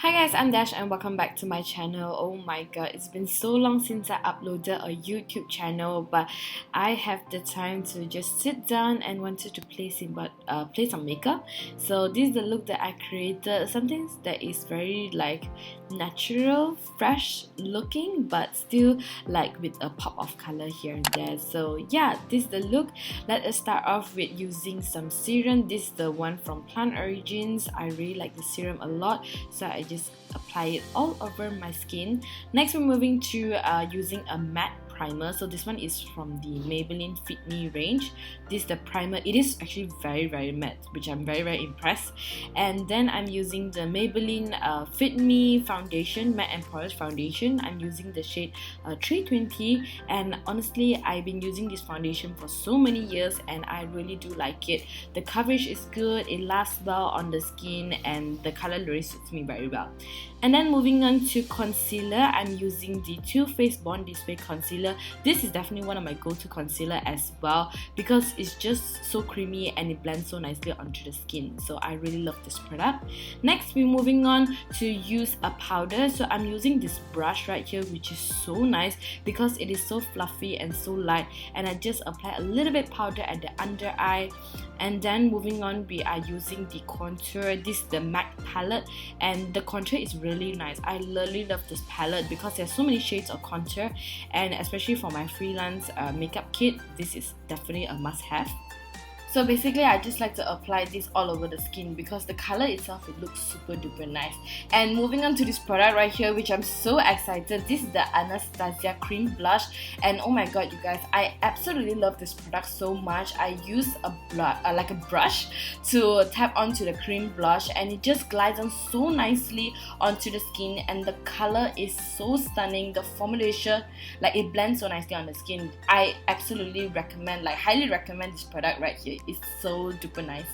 Hi guys, I'm Dash and welcome back to my channel. Oh my god, it's been so long since I uploaded a YouTube channel, but I have the time to just sit down and wanted to play some makeup. So this is the look that I created, something that is very like natural, fresh looking, but still like with a pop of color here and there. So yeah, this is the look. Let us start off with using some serum. This is the one from Plant Origins. I really like the serum a lot, so I just apply it all over my skin. Next, we're moving to using a matte primer. So this one is from the Maybelline Fit Me range. This is the primer. It is actually very matte, which I'm very impressed. And then I'm using the Maybelline Fit Me foundation, matte and poreless foundation. I'm using the shade 320, and honestly I've been using this foundation for so many years and I really do like it. The coverage is good, it lasts well on the skin, and the color really suits me very well. And then moving on to concealer, I'm using the Too Faced Born This Way concealer. This is definitely one of my go-to concealer as well because it's just so creamy and it blends so nicely onto the skin. So I really love this product. Next, we're moving on to use a powder. So I'm using this brush right here, which is so nice because it is so fluffy and so light. And I just apply a little bit powder at the under eye. And then moving on, we are using the contour. This is the MAC palette, and the contour is really nice. I really love this palette because there's so many shades of contour, and especially for my freelance makeup kit, this is definitely a must-have. So basically, I just like to apply this all over the skin because the color itself, it looks super duper nice. And moving on to this product right here, which I'm so excited. This is the Anastasia cream blush, and oh my god, you guys, I absolutely love this product so much. I use a brush to tap onto the cream blush, and it just glides on so nicely onto the skin, and the color is so stunning. The formulation, like, it blends so nicely on the skin. I absolutely recommend, like highly recommend this product right here. It's so duper nice.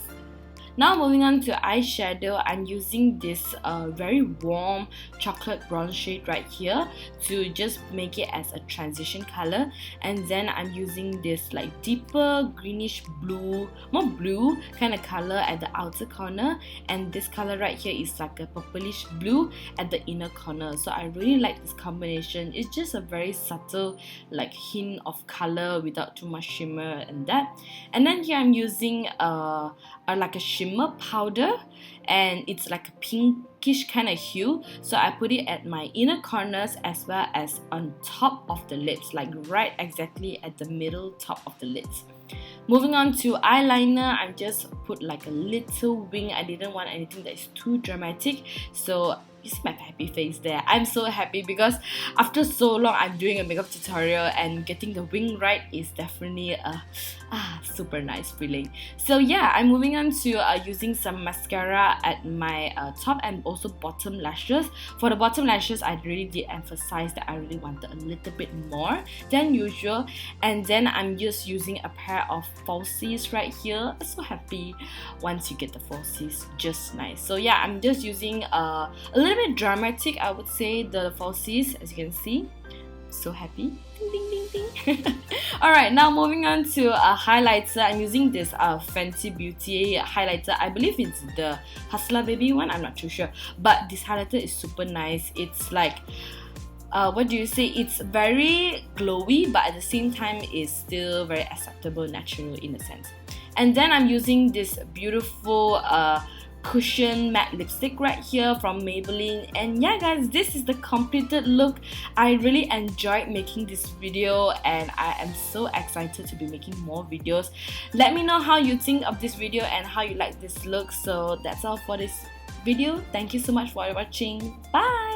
Now moving on to eyeshadow, I'm using this very warm chocolate brown shade right here to just make it as a transition color. And then I'm using this like deeper greenish blue, more blue kind of color at the outer corner. And this color right here is like a purplish blue at the inner corner. So I really like this combination. It's just a very subtle like hint of color without too much shimmer and that. And then here I'm using like a shimmer powder, and it's like a pinkish kind of hue. So I put it at my inner corners as well as on top of the lips, like right exactly at the middle top of the lids. Moving on to eyeliner, I just put like a little wing. I didn't want anything that is too dramatic, so you see my happy face there. I'm so happy because after so long I'm doing a makeup tutorial, and getting the wing right is definitely a super nice feeling. So yeah, I'm moving on to using some mascara at my top and also bottom lashes. For the bottom lashes, I really did emphasize that I really wanted a little bit more than usual. And then I'm just using a pair of falsies right here. I'm so happy once you get the falsies, just nice. So yeah, I'm just using a little bit dramatic, I would say, the falsies, as you can see. So happy. Ding ding ding ding. Alright, now moving on to a highlighter. I'm using this Fenty Beauty highlighter. I believe it's the Hustler Baby one, I'm not too sure, but this highlighter is super nice. It's like what do you say, it's very glowy, but at the same time it's still very acceptable, natural in a sense. And then I'm using this beautiful Cushion Matte Lipstick right here from Maybelline. And yeah guys, this is the completed look. I really enjoyed making this video, and I am so excited to be making more videos. Let me know how you think of this video and how you like this look. So that's all for this video. Thank you so much for watching. Bye!